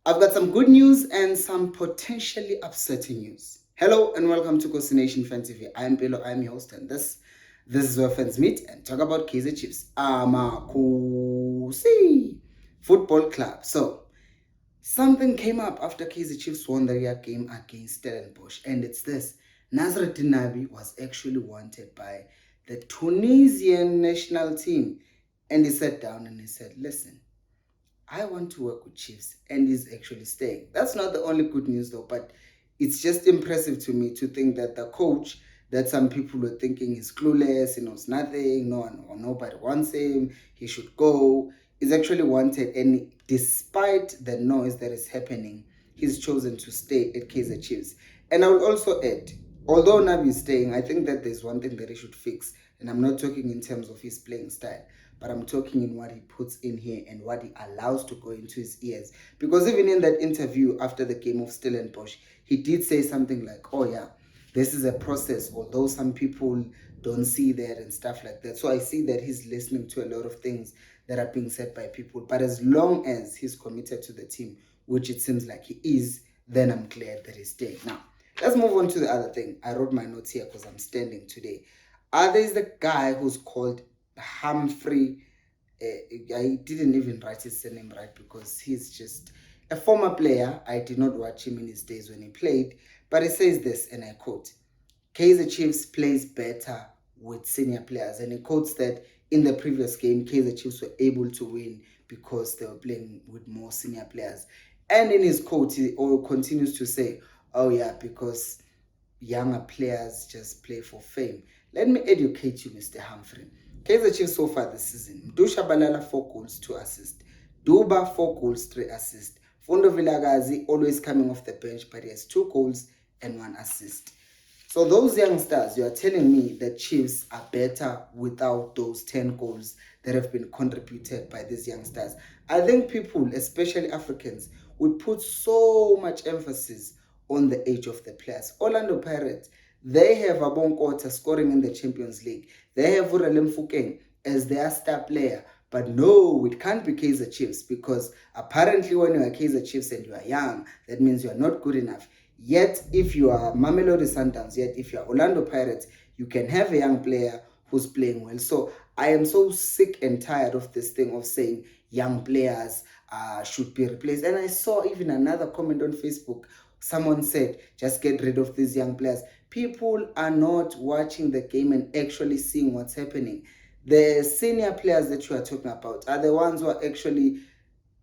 I've got some good news and some potentially upsetting news. Hello and welcome to Khosi Fan TV. I am Pelo, I am your host, and this is where fans meet and talk about Kaizer Chiefs. Khosi Football Club. So, something came up after Kaizer Chiefs won the real game against Stellenbosch, and it's this. Nasreddine Nabi was actually wanted by the Tunisian national team, and he sat down and he said, listen, I want to work with Chiefs, and he's actually staying. That's not the only good news though, but it's just impressive to me to think that the coach that some people were thinking is clueless, he knows nothing, no one or nobody wants him, he should go, is actually wanted. And despite the noise that is happening, he's chosen to stay at Kaizer Chiefs. And I will also add, although Nabi is staying, I think that there's one thing that he should fix. And I'm not talking in terms of his playing style, but I'm talking in what he puts in here and what he allows to go into his ears. Because even in that interview after the game of Stellenbosch, he did say something like, oh yeah, this is a process, although some people don't see that and stuff like that. So I see that he's listening to a lot of things that are being said by people. But as long as he's committed to the team, which it seems like he is, then I'm glad that he's staying. Now, let's move on to the other thing. I wrote my notes here because I'm standing today. There's the guy who's called Humphrey. I didn't even write his surname right because he's just a former player. I did not watch him in his days when he played, but he says this, and I quote, Kaizer Chiefs plays better with senior players. And he quotes that in the previous game, Kaizer Chiefs were able to win because they were playing with more senior players. And in his quote, he continues to say, oh yeah, because younger players just play for fame. Let me educate you, Mr. Humphrey. Kaizer Chiefs so far this season, Dusha Balala 4 goals, 2 assists. Duba 4 goals, 3 assists. Fundo Vilagazi always coming off the bench, but he has 2 goals and 1 assist. So those young stars, you are telling me that Chiefs are better without those 10 goals that have been contributed by these young stars. I think people, especially Africans, we put so much emphasis on the age of the players. Orlando Pirates, they have Abonkota scoring in the Champions League. They have Urelem Fukeng as their star player. But no, it can't be Kaizer Chiefs, because apparently when you are Kaizer Chiefs and you are young, that means you are not good enough. Yet, if you are Mamelodi Sundowns, yet if you are Orlando Pirates, you can have a young player who's playing well. So I am so sick and tired of this thing of saying young players should be replaced. And I saw even another comment on Facebook. Someone said, just get rid of these young players. People are not watching the game and actually seeing what's happening. The senior players that you are talking about are the ones who are actually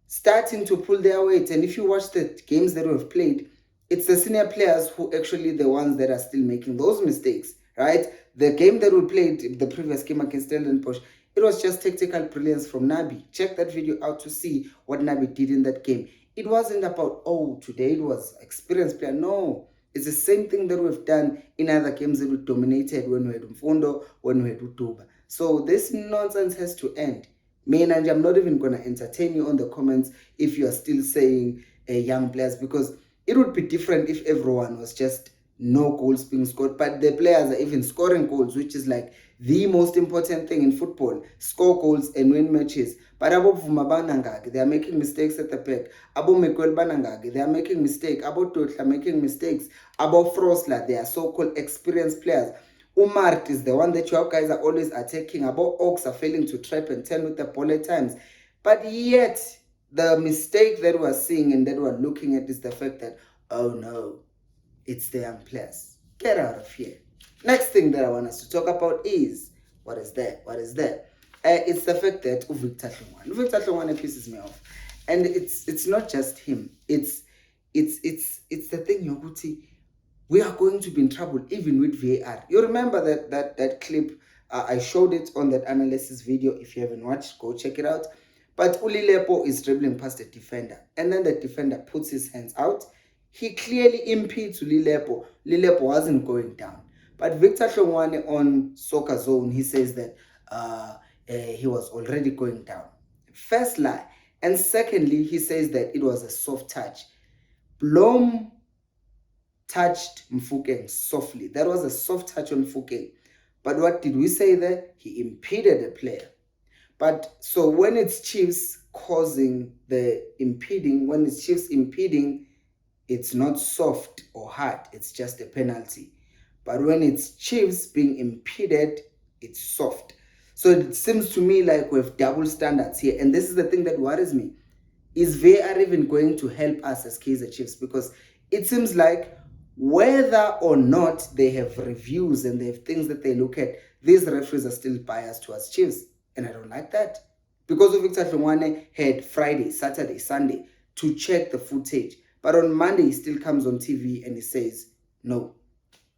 starting to pull their weight. And if you watch the games that we've played, it's the senior players who actually the ones that are still making those mistakes, right? The game that we played, the previous game against Stellenbosch, it was just tactical brilliance from Nabi. Check that video out to see what Nabi did in that game. It wasn't about, oh, today it was experienced player. No, it's the same thing that we've done in other games that we dominated when we had Mfundo, when we had Utuba. So this nonsense has to end. Man, and I'm not even going to entertain you on the comments if you are still saying young players, because it would be different if everyone was just no goals being scored, but the players are even scoring goals, which is like the most important thing in football. Score goals and win matches. But Abo Vuma Banangagi, they are making mistakes at the back. Abo Mekwel Banangagi, they are making mistakes. Abo Totla making mistakes. Abo Frosla, they are so-called experienced players. Umart is the one that you guys are always attacking. About Oaks are failing to trap and turn with the ball at times. But yet, the mistake that we're seeing and that we're looking at is the fact that, oh no, it's the young players. Get out of here. Next thing that I want us to talk about is, what is that? What is that? It's the fact that Victor Hlongwane pisses me off. And it's not just him. It's the thing, Yoguti. We are going to be in trouble even with VAR. You remember that clip? I showed it on that analysis video. If you haven't watched, go check it out. But Ulilepo is dribbling past the defender, and then the defender puts his hands out. He clearly impedes Ulilepo. Ulilepo wasn't going down. But Victor Hlongwane on Soccer Zone, he says that he was already going down. First lie. And secondly, he says that it was a soft touch. Blom touched Mfukeng softly. That was a soft touch on Mfukeng. But what did we say there? He impeded the player. But so when it's Chiefs causing the impeding, when it's Chiefs impeding, it's not soft or hard, it's just a penalty. But when it's Chiefs being impeded, it's soft. So it seems to me like we have double standards here. And this is the thing that worries me. Is VAR even going to help us as Kaizer Chiefs? Because it seems like whether or not they have reviews and they have things that they look at, these referees are still biased towards Chiefs. And I don't like that. Because Victor Hlongwane had Friday, Saturday, Sunday to check the footage. But on Monday, he still comes on TV and he says, no,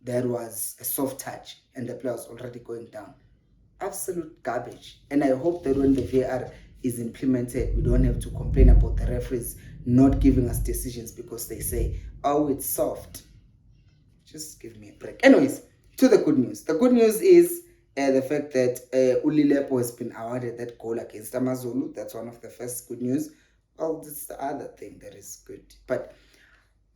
there was a soft touch and the player was already going down. Absolute garbage. And I hope that when the VAR is implemented, we don't have to complain about the referees not giving us decisions because they say, oh, it's soft. Just give me a break. Anyways, to the good news. The good news is the fact that Ulilepo has been awarded that goal against Amazulu. That's one of the first good news. Well, that's the other thing that is good. But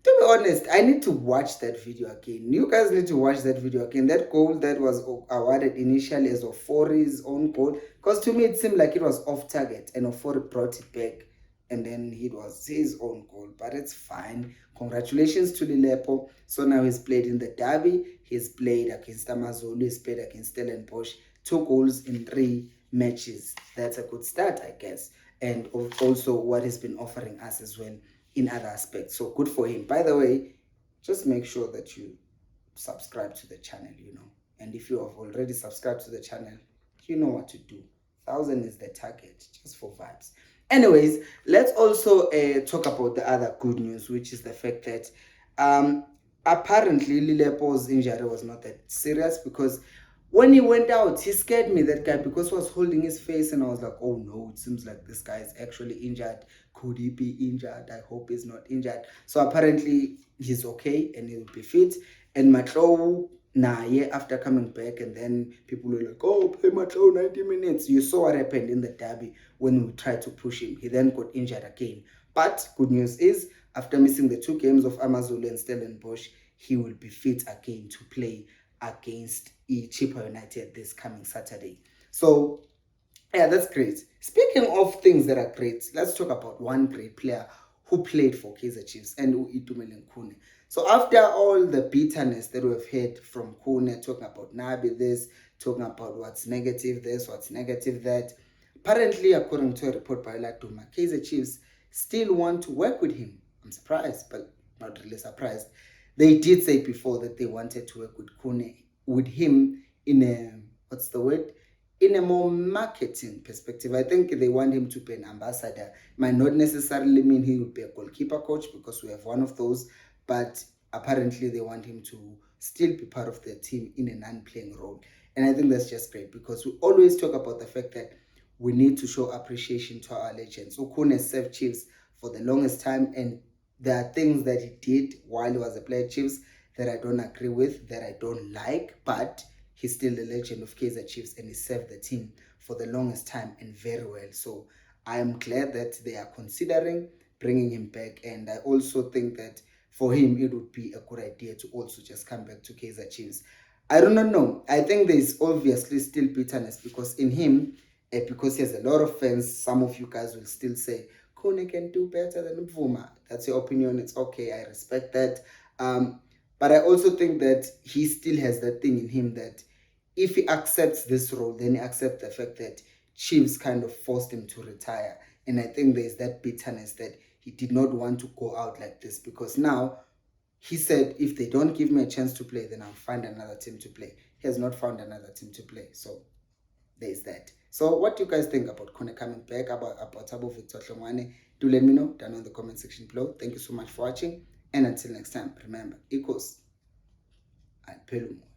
to be honest, I need to watch that video again. You guys need to watch that video again. That goal that was awarded initially as Ofori's own goal, because to me it seemed like it was off target and Ofori brought it back and then it was his own goal. But it's fine. Congratulations to Lilepo. So now he's played in the derby. He's played against Amazulu. He's played against Stellenbosch. 2 goals in 3 matches. That's a good start, I guess. And also what he's been offering us as well in other aspects. So good for him. By the way, just make sure that you subscribe to the channel, And if you have already subscribed to the channel, you know what to do. 1,000 is the target, just for vibes. Anyways, let's also talk about the other good news, which is the fact that apparently Lilepo's injury was not that serious, because when he went out, he scared me, that guy, because he was holding his face and I was like, oh no, it seems like this guy is actually injured. Could he be injured? I hope he's not injured. So apparently he's okay and he'll be fit. And Matlow, after coming back, and then people were like, oh, play Matlow 90 minutes. You saw what happened in the derby when we tried to push him. He then got injured again. But good news is, after missing the 2 games of Amazulu and Stellenbosch, he will be fit again to play against Chippa United this coming Saturday. So yeah, that's great. Speaking of things that are great, let's talk about one great player who played for Kaizer Chiefs, and Itumeleng Khune. So after all the bitterness that we've heard from Khune, talking about Nabi this, talking about what's negative this, what's negative that, apparently, according to a report by Laduma, Kaizer Chiefs still want to work with him. I'm surprised, but not really surprised. They did say before that they wanted to work with Khune, with him in a, what's the word? In a more marketing perspective. I think they want him to be an ambassador. Might not necessarily mean he will be a goalkeeper coach, because we have one of those, but apparently they want him to still be part of the team in a non-playing role. And I think that's just great, because we always talk about the fact that we need to show appreciation to our legends. Khune served Chiefs for the longest time, and there are things that he did while he was a player at Chiefs that I don't agree with, that I don't like, but he's still the legend of Kaizer Chiefs and he served the team for the longest time and very well. So I am glad that they are considering bringing him back, and I also think that for him it would be a good idea to also just come back to Kaizer Chiefs. I do not know. I think there is obviously still bitterness, because in him, because he has a lot of fans, some of you guys will still say, Khune can do better than Mvuma. That's your opinion. It's okay. I respect that. But I also think that he still has that thing in him that if he accepts this role, then he accepts the fact that Chiefs kind of forced him to retire. And I think there's that bitterness that he did not want to go out like this, because now he said, if they don't give me a chance to play, then I'll find another team to play. He has not found another team to play. So there's that. So what do you guys think about Khune coming back, about Abu Victor Hlongwane? Do let me know down in the comment section below. Thank you so much for watching. And until next time, remember, equals and Pelumo.